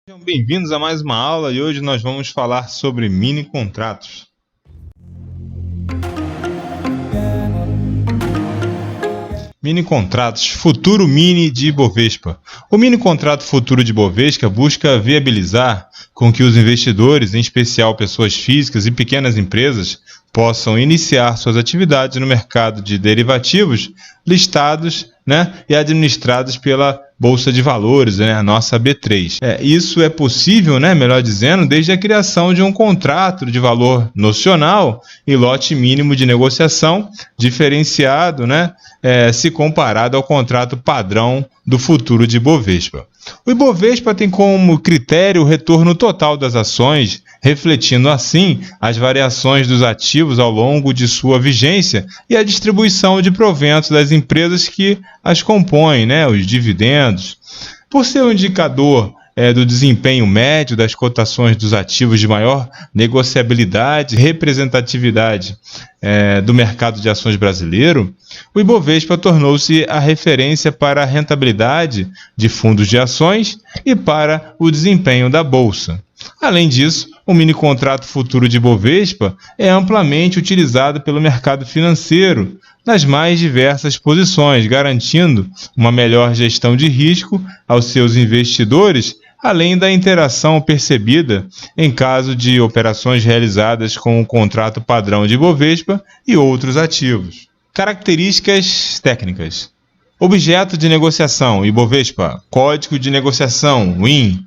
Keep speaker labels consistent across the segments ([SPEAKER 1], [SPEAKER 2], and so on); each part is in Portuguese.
[SPEAKER 1] Sejam bem-vindos a mais uma aula e hoje nós vamos falar sobre mini contratos. Mini contratos, futuro mini de Ibovespa. O mini contrato futuro de Ibovespa busca viabilizar com que os investidores, em especial pessoas físicas e pequenas empresas, possam iniciar suas atividades no mercado de derivativos listados, e administrados pela Bolsa de Valores, a nossa B3. Isso é possível, melhor dizendo, desde a criação de um contrato de valor nocional e lote mínimo de negociação diferenciado, se comparado ao contrato padrão do futuro de Ibovespa. O Ibovespa tem como critério o retorno total das ações, refletindo assim as variações dos ativos ao longo de sua vigência e a distribuição de proventos das empresas que as compõem, os dividendos. Por ser um indicador do desempenho médio das cotações dos ativos de maior negociabilidade e representatividade do mercado de ações brasileiro, o Ibovespa tornou-se a referência para a rentabilidade de fundos de ações e para o desempenho da Bolsa. Além disso, o mini contrato futuro de Ibovespa é amplamente utilizado pelo mercado financeiro nas mais diversas posições, garantindo uma melhor gestão de risco aos seus investidores, além da interação percebida em caso de operações realizadas com o contrato padrão de Ibovespa e outros ativos. Características técnicas. Objeto de negociação, Ibovespa. Código de negociação, WIN.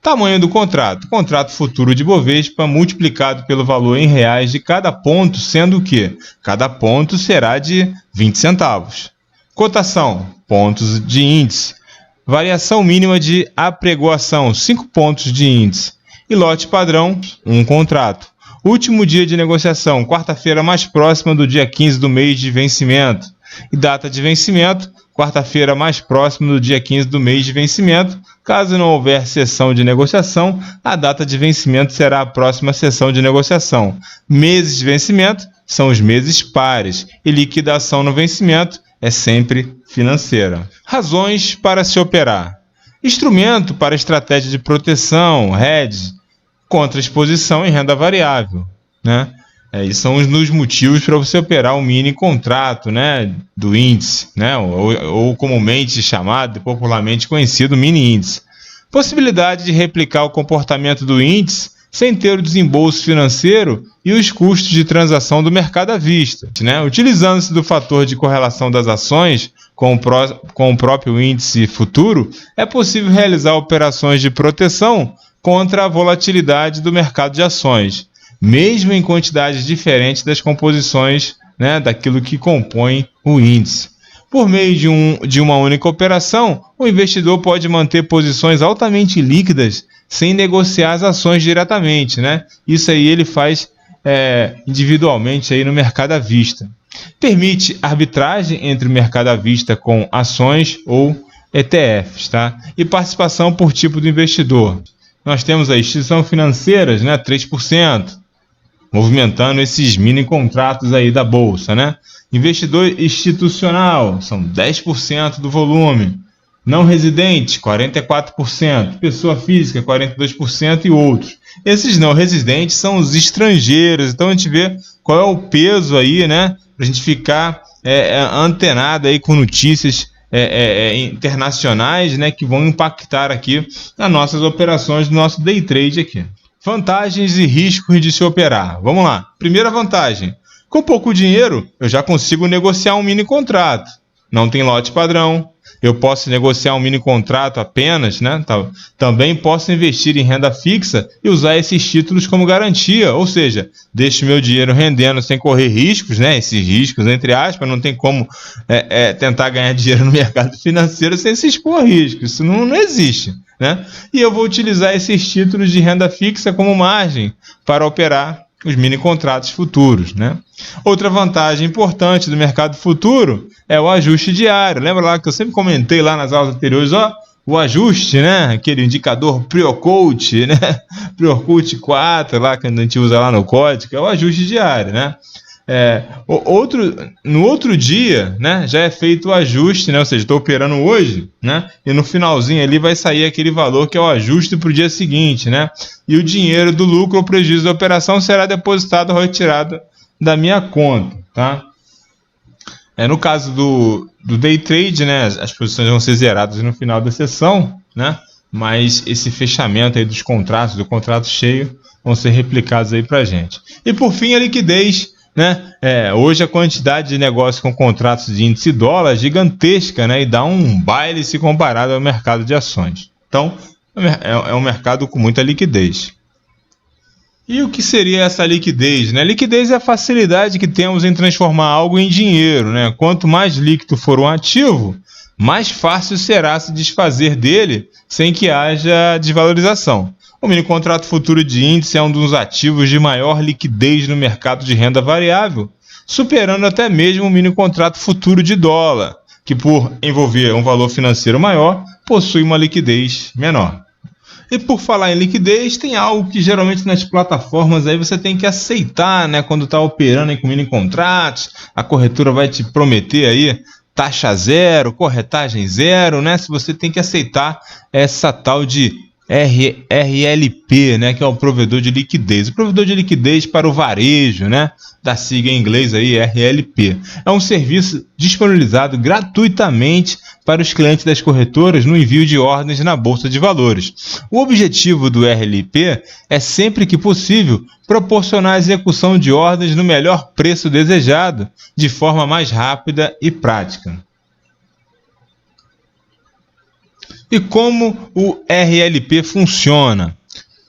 [SPEAKER 1] Tamanho do contrato. Contrato futuro de Ibovespa multiplicado pelo valor em reais de cada ponto, sendo que cada ponto será de 20 centavos. Cotação. Pontos de índice. Variação mínima de apregoação, 5 pontos de índice. E lote padrão, um contrato. Último dia de negociação, quarta-feira mais próxima do dia 15 do mês de vencimento. E data de vencimento, quarta-feira mais próxima do dia 15 do mês de vencimento. Caso não houver sessão de negociação, a data de vencimento será a próxima sessão de negociação. Meses de vencimento são os meses pares e liquidação no vencimento é sempre financeira. Razões para se operar. Instrumento para estratégia de proteção, hedge, contra exposição em renda variável. Esses são os motivos para você operar um mini contrato do índice, ou comumente chamado, popularmente conhecido, mini índice. Possibilidade de replicar o comportamento do índice sem ter o desembolso financeiro e os custos de transação do mercado à vista. Utilizando-se do fator de correlação das ações com o próprio índice futuro, é possível realizar operações de proteção contra a volatilidade do mercado de ações, mesmo em quantidades diferentes das composições daquilo que compõe o índice. Por meio de uma única operação, o investidor pode manter posições altamente líquidas sem negociar as ações diretamente. Isso aí ele faz individualmente aí no mercado à vista. Permite arbitragem entre o mercado à vista com ações ou ETFs, e participação por tipo do investidor. Nós temos as instituições financeiras, 3%. Movimentando esses mini contratos aí da Bolsa, Investidor institucional, são 10% do volume. Não residente, 44%. Pessoa física, 42% e outros. Esses não residentes são os estrangeiros. Então a gente vê qual é o peso aí, para a gente ficar antenado aí com notícias internacionais, que vão impactar aqui nas nossas operações do nosso day trade aqui. Vantagens e riscos de se operar. Vamos lá. Primeira vantagem. Com pouco dinheiro, eu já consigo negociar um mini contrato. Não tem lote padrão. Eu posso negociar um mini contrato apenas, Também posso investir em renda fixa e usar esses títulos como garantia. Ou seja, deixo meu dinheiro rendendo sem correr riscos, Esses riscos, entre aspas, não tem como tentar ganhar dinheiro no mercado financeiro sem se expor a riscos. Isso não existe. E eu vou utilizar esses títulos de renda fixa como margem para operar os mini contratos futuros. Outra vantagem importante do mercado futuro é o ajuste diário. Lembra lá que eu sempre comentei lá nas aulas anteriores, o ajuste, aquele indicador Pre-Ocult, Pre-Ocult 4, lá que a gente usa lá no código, é o ajuste diário. No outro dia, né, já é feito o ajuste, né, ou seja, estou operando hoje, né, e no finalzinho ali vai sair aquele valor que é o ajuste para o dia seguinte, né, e o dinheiro do lucro ou prejuízo da operação será depositado ou retirado da minha conta, tá? No caso do day trade, né, as posições vão ser zeradas no final da sessão, né, mas esse fechamento aí dos contratos, do contrato cheio, vão ser replicados aí para a gente. E por fim, a liquidez, né? Hoje a quantidade de negócios com contratos de índice dólar é gigantesca, né? E dá um baile se comparado ao mercado de ações. Então, é um mercado com muita liquidez. E o que seria essa liquidez, né? Liquidez é a facilidade que temos em transformar algo em dinheiro, né? Quanto mais líquido for um ativo, mais fácil será se desfazer dele sem que haja desvalorização. O mini contrato futuro de índice é um dos ativos de maior liquidez no mercado de renda variável, superando até mesmo o mini contrato futuro de dólar, que por envolver um valor financeiro maior, possui uma liquidez menor. E por falar em liquidez, tem algo que geralmente nas plataformas aí você tem que aceitar, né? Quando está operando aí com mini contratos, a corretora vai te prometer aí taxa zero, corretagem zero, né? Se você tem que aceitar essa tal de RLP, né, que é o provedor de liquidez. O provedor de liquidez para o varejo, né, da sigla em inglês aí, RLP. É um serviço disponibilizado gratuitamente para os clientes das corretoras no envio de ordens na Bolsa de Valores. O objetivo do RLP é, sempre que possível, proporcionar a execução de ordens no melhor preço desejado, de forma mais rápida e prática. E como o RLP funciona?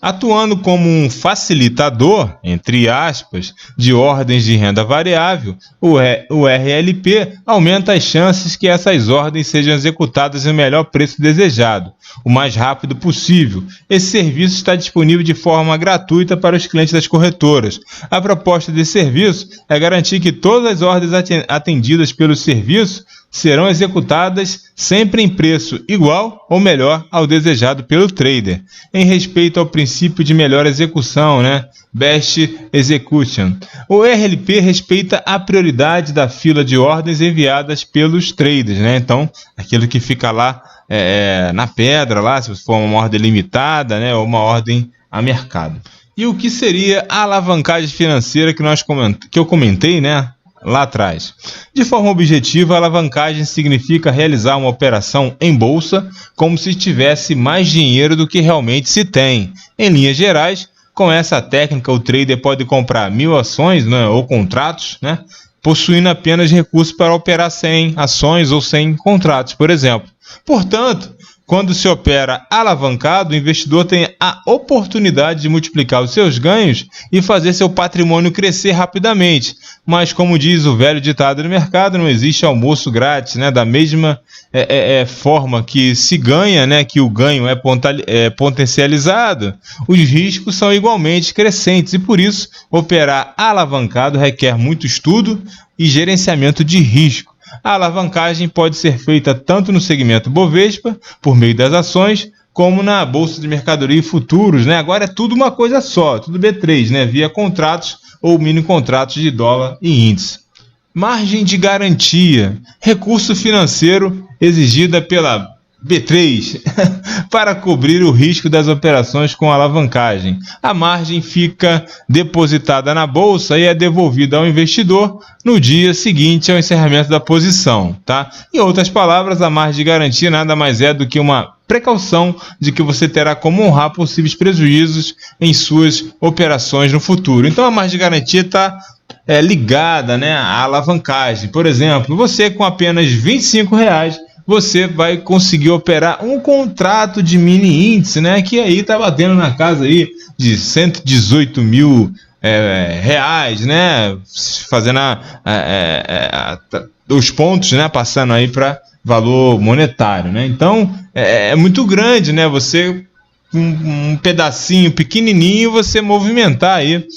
[SPEAKER 1] Atuando como um facilitador, entre aspas, de ordens de renda variável, o RLP aumenta as chances que essas ordens sejam executadas no melhor preço desejado, o mais rápido possível. Esse serviço está disponível de forma gratuita para os clientes das corretoras. A proposta desse serviço é garantir que todas as ordens atendidas pelo serviço serão executadas sempre em preço igual ou melhor ao desejado pelo trader, em respeito ao princípio de melhor execução, né? Best Execution. O RLP respeita a prioridade da fila de ordens enviadas pelos traders, né? Então, aquilo que fica lá na pedra, lá, se for uma ordem limitada, né? Ou uma ordem a mercado. E o que seria a alavancagem financeira que eu comentei, né? Lá atrás. De forma objetiva, a alavancagem significa realizar uma operação em bolsa como se tivesse mais dinheiro do que realmente se tem. Em linhas gerais, com essa técnica, o trader pode comprar 1000 ações, né, ou contratos, né, possuindo apenas recursos para operar 100 ações ou 100 contratos, por exemplo. Portanto, quando se opera alavancado, o investidor tem a oportunidade de multiplicar os seus ganhos e fazer seu patrimônio crescer rapidamente. Mas, como diz o velho ditado do mercado, não existe almoço grátis, né? Da mesma forma que se ganha, né? Que o ganho é potencializado, os riscos são igualmente crescentes e, por isso, operar alavancado requer muito estudo e gerenciamento de risco. A alavancagem pode ser feita tanto no segmento Bovespa, por meio das ações, como na Bolsa de Mercadoria e Futuros, né? Agora é tudo uma coisa só, tudo B3, né? Via contratos ou mini contratos de dólar e índice. Margem de garantia, recurso financeiro exigida pela B3 para cobrir o risco das operações com alavancagem. A margem fica depositada na bolsa e é devolvida ao investidor no dia seguinte ao encerramento da posição, tá? Em outras palavras, a margem de garantia nada mais é do que uma precaução de que você terá como honrar possíveis prejuízos em suas operações no futuro. Então a margem de garantia está ligada, né, à alavancagem. Por exemplo, você com apenas R$25 você vai conseguir operar um contrato de mini índice, né, que aí está batendo na casa aí de 118 mil reais, né, fazendo os pontos, né, passando aí para valor monetário, né. Então é muito grande, né, você um pedacinho pequenininho você movimentar aí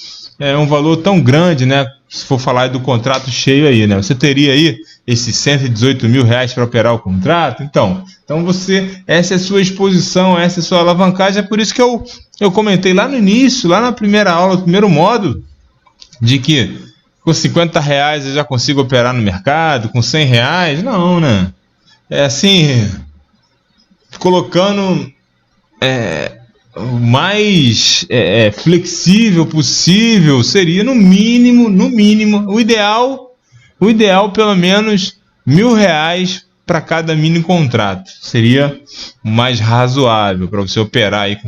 [SPEAKER 1] um valor tão grande, né, se for falar do contrato cheio aí, né, você teria aí esses 118 mil reais para operar o contrato. Então essa é a sua exposição, essa é a sua alavancagem. É por isso que eu comentei lá no início, lá na primeira aula, no primeiro módulo, de que com 50 reais eu já consigo operar no mercado, com 100 reais, não, né? É assim, colocando o mais flexível possível, seria no mínimo, o ideal pelo menos R$1.000 para cada mini contrato, seria o mais razoável para você operar aí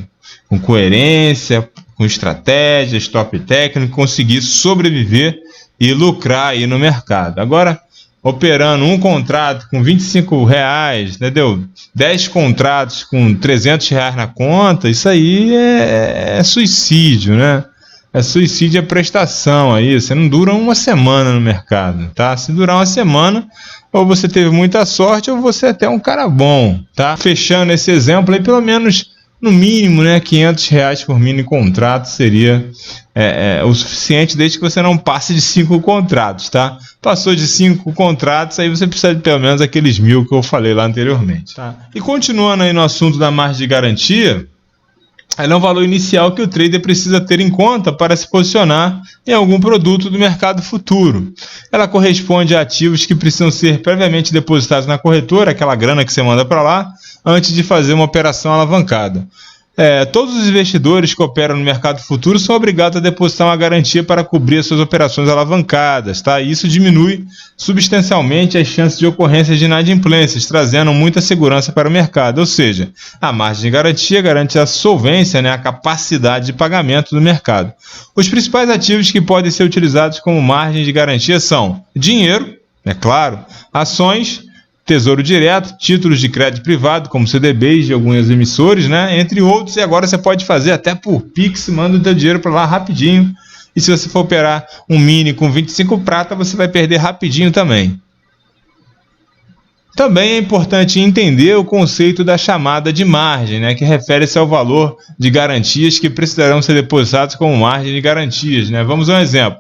[SPEAKER 1] com coerência, com estratégia, stop técnico, conseguir sobreviver e lucrar aí no mercado. Agora, operando um contrato com R$25, entendeu? 10 contratos com R$300 na conta, isso aí é suicídio, né? É suicídio, é prestação aí. Você não dura uma semana no mercado, tá? Se durar uma semana, ou você teve muita sorte, ou você é até um cara bom, tá? Fechando esse exemplo aí, pelo menos no mínimo, né, R$500 por mini contrato seria o suficiente, desde que você não passe de 5 contratos, tá? Passou de 5 contratos, aí você precisa de pelo menos aqueles 1.000 que eu falei lá anteriormente, tá? E continuando aí no assunto da margem de garantia, ela é um valor inicial que o trader precisa ter em conta para se posicionar em algum produto do mercado futuro. Ela corresponde a ativos que precisam ser previamente depositados na corretora, aquela grana que você manda para lá, antes de fazer uma operação alavancada. Todos os investidores que operam no mercado futuro são obrigados a depositar uma garantia para cobrir as suas operações alavancadas, tá? Isso diminui substancialmente as chances de ocorrência de inadimplências, trazendo muita segurança para o mercado. Ou seja, a margem de garantia garante a solvência, né, a capacidade de pagamento do mercado. Os principais ativos que podem ser utilizados como margem de garantia são dinheiro, é claro, ações, Tesouro Direto, títulos de crédito privado, como CDBs de alguns emissores, né? Entre outros. E agora você pode fazer até por Pix, manda o teu dinheiro para lá rapidinho. E se você for operar um mini com 25 prata, você vai perder rapidinho também. Também é importante entender o conceito da chamada de margem, né? Que refere-se ao valor de garantias que precisarão ser depositados como margem de garantias, né? Vamos a um exemplo.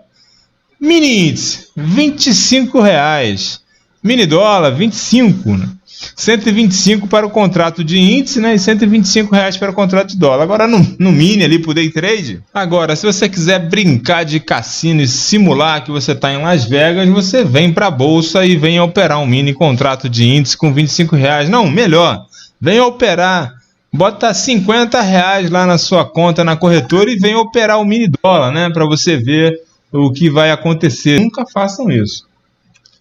[SPEAKER 1] Mini índice, R$25. Mini dólar, 25, né? 125 para o contrato de índice, né? E R$125 para o contrato de dólar. Agora no mini ali pro day trade. Agora, se você quiser brincar de cassino e simular que você está em Las Vegas, você vem para a bolsa e vem operar um mini contrato de índice com R$25. Não, melhor, vem operar, bota R$50 lá na sua conta na corretora e vem operar o mini dólar, né? Para você ver o que vai acontecer. Nunca façam isso.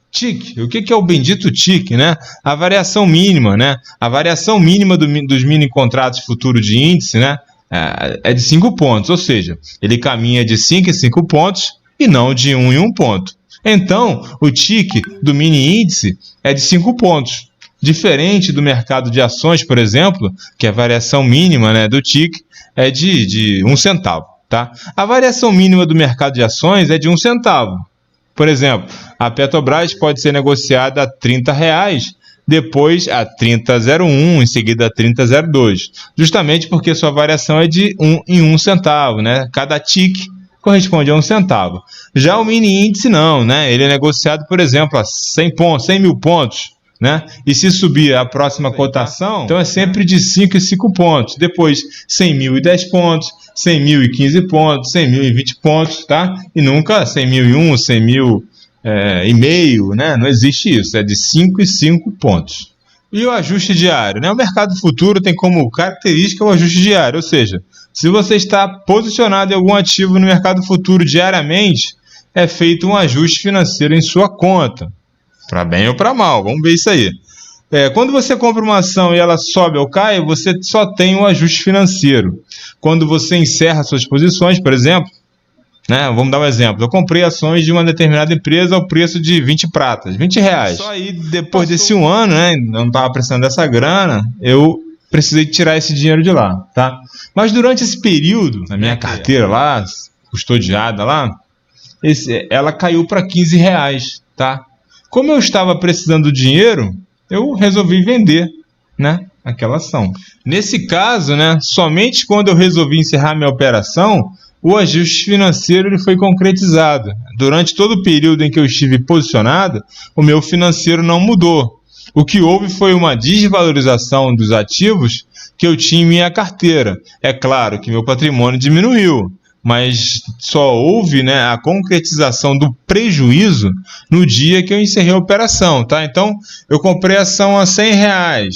[SPEAKER 1] TIC, o que é o bendito TIC, né? A variação mínima, né? A variação mínima dos mini contratos futuros de índice, né? É de 5 pontos, ou seja, ele caminha de 5 em 5 pontos e não de 1 em 1 ponto. Então, o TIC do mini índice é de 5 pontos. Diferente do mercado de ações, por exemplo, que a variação mínima, né, do TIC é de 1 centavo, tá? A variação mínima do mercado de ações é de 1 centavo. Por exemplo, a Petrobras pode ser negociada a R$30, depois a 30,01, em seguida a 30,02, justamente porque sua variação é de 1 em 1 centavo, né? Cada TIC corresponde a 1 centavo. Já o mini índice não, né? Ele é negociado, por exemplo, a 100 mil pontos, né? E se subir a próxima cotação, então é sempre de 5 em 5 pontos. Depois 100.010 pontos, 100.015 pontos, 100.020 pontos, tá? E nunca 100.001, 100.000 e meio, né? Não existe isso, é de 5 e 5 pontos. E o ajuste diário, né? O mercado futuro tem como característica o ajuste diário, ou seja, se você está posicionado em algum ativo no mercado futuro diariamente, é feito um ajuste financeiro em sua conta, para bem ou para mal, vamos ver isso aí. Quando você compra uma ação e ela sobe ou cai, você só tem um ajuste financeiro. Quando você encerra suas posições, por exemplo, né, vamos dar um exemplo, eu comprei ações de uma determinada empresa ao preço de 20 pratas, R$20. Só aí depois desse um ano, né, não estava precisando dessa grana, eu precisei tirar esse dinheiro de lá, tá? Mas durante esse período, na minha carteira lá, custodiada lá, ela caiu para R$15, tá? Como eu estava precisando do dinheiro, eu resolvi vender, né, aquela ação. Nesse caso, né, somente quando eu resolvi encerrar minha operação, o ajuste financeiro ele foi concretizado. Durante todo o período em que eu estive posicionado, o meu financeiro não mudou. O que houve foi uma desvalorização dos ativos que eu tinha em minha carteira. É claro que meu patrimônio diminuiu, mas só houve, né, a concretização do prejuízo no dia que eu encerrei a operação, tá? Então, eu comprei a ação a R$100,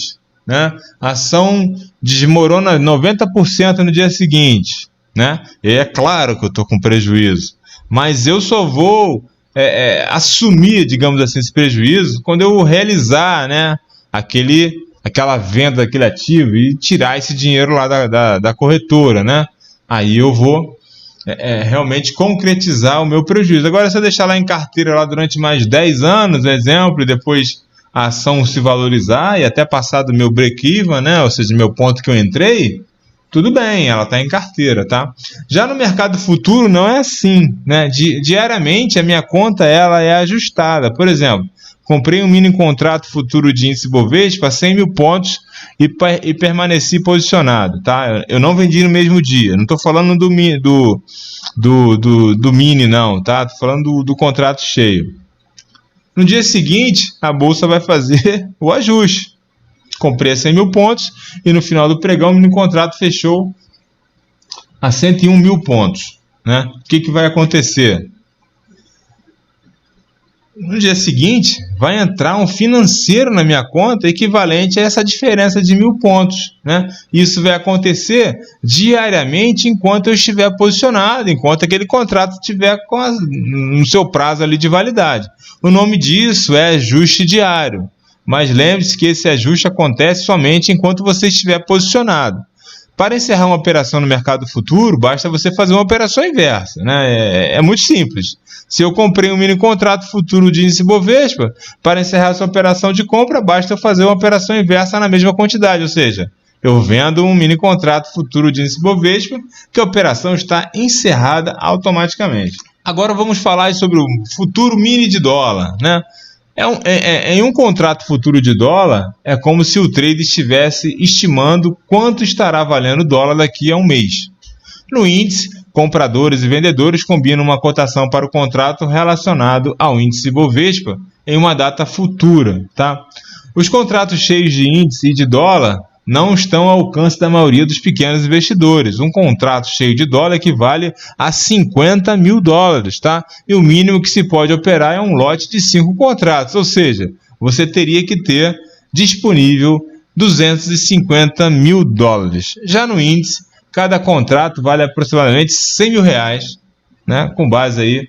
[SPEAKER 1] né? A ação desmorona 90% no dia seguinte, né? E é claro que eu estou com prejuízo, mas eu só vou assumir, digamos assim, esse prejuízo quando eu realizar, né, aquela venda daquele ativo e tirar esse dinheiro lá da corretora, né? Aí eu vou realmente concretizar o meu prejuízo. Agora, se eu deixar lá em carteira lá durante mais 10 anos, exemplo, e depois a ação se valorizar e até passar do meu break-even, né? Ou seja, meu ponto que eu entrei, tudo bem, ela está em carteira, tá? Já no mercado futuro não é assim, né? Diariamente a minha conta ela é ajustada. Por exemplo, comprei um mini contrato futuro de índice Bovespa a 100 mil pontos e permaneci posicionado, tá? Eu não vendi no mesmo dia. Não estou falando do mini, não, tá? Estou falando do contrato cheio. No dia seguinte, a bolsa vai fazer o ajuste. Comprei a 100 mil pontos e no final do pregão o mini contrato fechou a 101 mil pontos, né? O que vai acontecer? No dia seguinte, vai entrar um financeiro na minha conta equivalente a essa diferença de 1.000 pontos, né? Isso vai acontecer diariamente enquanto eu estiver posicionado, enquanto aquele contrato estiver no seu prazo ali de validade. O nome disso é ajuste diário, mas lembre-se que esse ajuste acontece somente enquanto você estiver posicionado. Para encerrar uma operação no mercado futuro, basta você fazer uma operação inversa, né? É muito simples. Se eu comprei um mini contrato futuro de índice Bovespa, para encerrar essa operação de compra, basta eu fazer uma operação inversa na mesma quantidade, ou seja, eu vendo um mini contrato futuro de índice Bovespa, que a operação está encerrada automaticamente. Agora vamos falar sobre o futuro mini de dólar, né? Em um contrato futuro de dólar, é como se o trader estivesse estimando quanto estará valendo o dólar daqui a um mês. No índice, compradores e vendedores combinam uma cotação para o contrato relacionado ao índice Bovespa em uma data futura, tá? Os contratos cheios de índice e de dólar não estão ao alcance da maioria dos pequenos investidores. Um contrato cheio de dólar equivale a 50 mil dólares, tá? E o mínimo que se pode operar é um lote de 5 contratos, ou seja, você teria que ter disponível 250 mil dólares. Já no índice, cada contrato vale aproximadamente 100 mil reais, né? Com base aí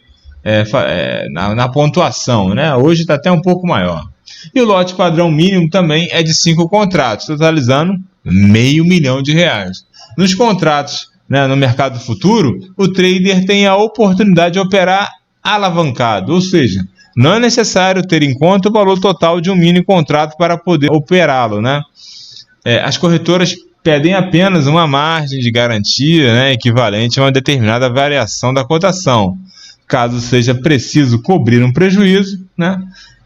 [SPEAKER 1] na pontuação, né? Hoje está até um pouco maior. E o lote padrão mínimo também é de 5 contratos, totalizando R$500 mil. Nos contratos, né, no mercado futuro, o trader tem a oportunidade de operar alavancado, ou seja, não é necessário ter em conta o valor total de um mini contrato para poder operá-lo, né? As corretoras pedem apenas uma margem de garantia, né, equivalente a uma determinada variação da cotação, caso seja preciso cobrir um prejuízo, né?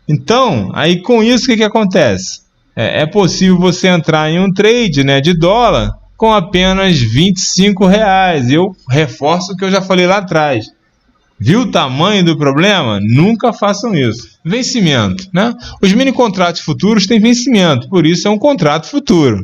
[SPEAKER 1] Então, aí com isso o que acontece? É possível você entrar em um trade, né, de dólar com apenas R$25. Eu reforço o que eu já falei lá atrás. Viu o tamanho do problema? Nunca façam isso. Vencimento, né? Os mini contratos futuros têm vencimento, por isso é um contrato futuro.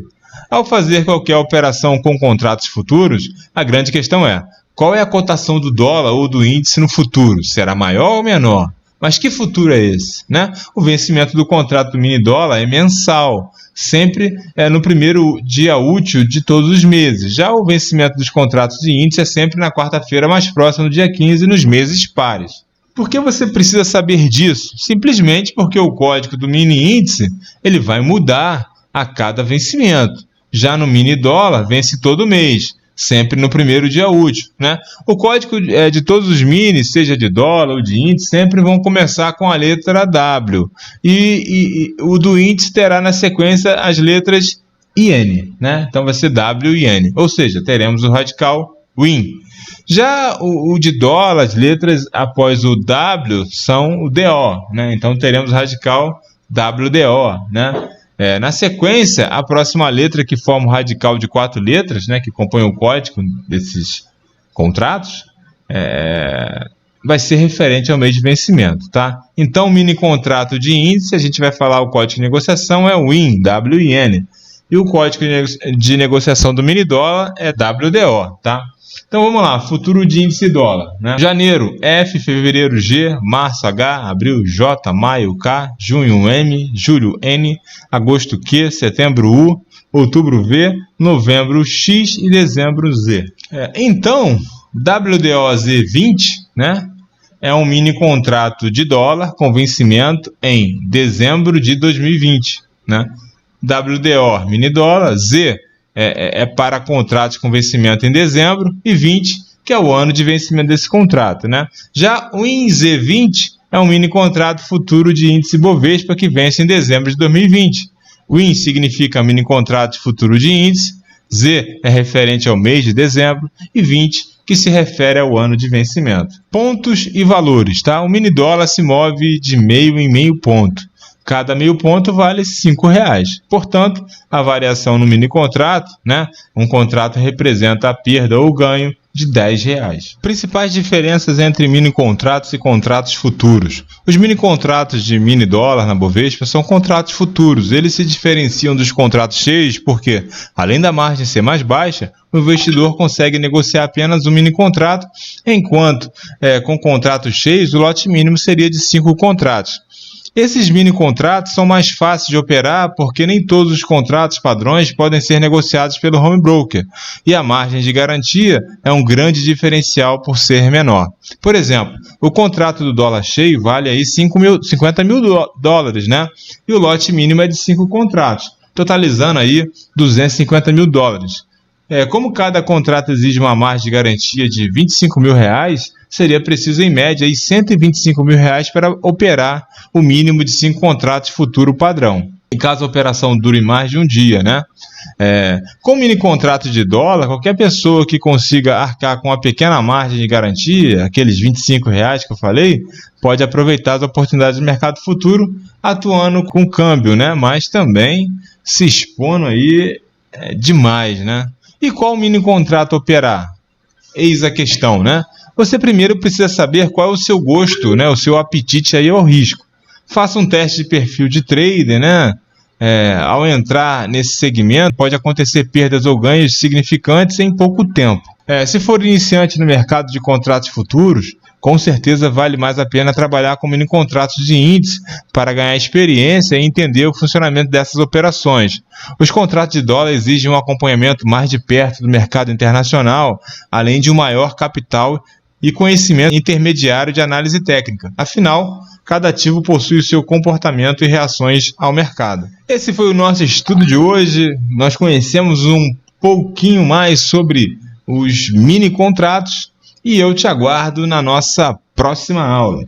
[SPEAKER 1] Ao fazer qualquer operação com contratos futuros, a grande questão é: qual é a cotação do dólar ou do índice no futuro? Será maior ou menor? Mas que futuro é esse, né? O vencimento do contrato do mini dólar é mensal, sempre no primeiro dia útil de todos os meses. Já o vencimento dos contratos de índice é sempre na quarta-feira mais próxima do dia 15 nos meses pares. Por que você precisa saber disso? Simplesmente porque o código do mini índice ele vai mudar a cada vencimento. Já no mini dólar vence todo mês, sempre no primeiro dia útil, né? O código de todos os minis, seja de dólar ou de índice, sempre vão começar com a letra W. E o do índice terá na sequência as letras IN, né? Então vai ser W e N. Ou seja, teremos o radical WIN. Já o de dólar, as letras após o W são o DO, né? Então teremos o radical WDO, né? Na sequência, a próxima letra que forma o radical de 4 letras, né, que compõe o código desses contratos, vai ser referente ao mês de vencimento, tá? Então, o mini contrato de índice, a gente vai falar o código de negociação é WIN, W-I-N. e o código de negociação do mini dólar é WDO, tá? Então vamos lá, futuro de índice dólar, né? Janeiro F, fevereiro G, março H, abril J, maio K, junho M, julho N, agosto Q, setembro U, outubro V, novembro X e dezembro Z. Então, WDOZ20, né, é um mini contrato de dólar com vencimento em dezembro de 2020, né? WDO mini dólar, Z é para contratos com vencimento em dezembro, e 20, que é o ano de vencimento desse contrato, né? Já o INZ20 é um mini contrato futuro de índice Bovespa que vence em dezembro de 2020. O IN significa mini contrato futuro de índice, Z é referente ao mês de dezembro e 20, que se refere ao ano de vencimento. Pontos e valores, tá? O mini dólar se move de meio em meio ponto. Cada meio ponto vale R$5. Portanto, a variação no mini contrato, né? Um contrato representa a perda ou ganho de R$10. Principais diferenças entre mini contratos e contratos futuros. Os mini contratos de mini dólar na Bovespa são contratos futuros. Eles se diferenciam dos contratos cheios porque, além da margem ser mais baixa, o investidor consegue negociar apenas um mini contrato, enquanto com contratos cheios o lote mínimo seria de 5 contratos. Esses mini contratos são mais fáceis de operar porque nem todos os contratos padrões podem ser negociados pelo home broker, e a margem de garantia é um grande diferencial por ser menor. Por exemplo, o contrato do dólar cheio vale aí 50 mil dólares, né? E o lote mínimo é de 5 contratos, totalizando aí 250 mil dólares. Como cada contrato exige uma margem de garantia de R$25 mil, seria preciso, em média, aí R$125 mil para operar o mínimo de 5 contratos futuro padrão, em caso a operação dure mais de um dia, né? Com mini contrato de dólar, qualquer pessoa que consiga arcar com uma pequena margem de garantia, aqueles R$25 que eu falei, pode aproveitar as oportunidades do mercado futuro atuando com câmbio, né? Mas também se expondo aí demais, né? E qual mini contrato operar? Eis a questão, né? Você primeiro precisa saber qual é o seu gosto, né? O seu apetite aí ao risco. Faça um teste de perfil de trader, né? Ao entrar nesse segmento, pode acontecer perdas ou ganhos significantes em pouco tempo. Se for iniciante no mercado de contratos futuros, com certeza vale mais a pena trabalhar com mini contratos de índice para ganhar experiência e entender o funcionamento dessas operações. Os contratos de dólar exigem um acompanhamento mais de perto do mercado internacional, além de um maior capital e conhecimento intermediário de análise técnica. Afinal, cada ativo possui o seu comportamento e reações ao mercado. Esse foi o nosso estudo de hoje. Nós conhecemos um pouquinho mais sobre os mini contratos e eu te aguardo na nossa próxima aula.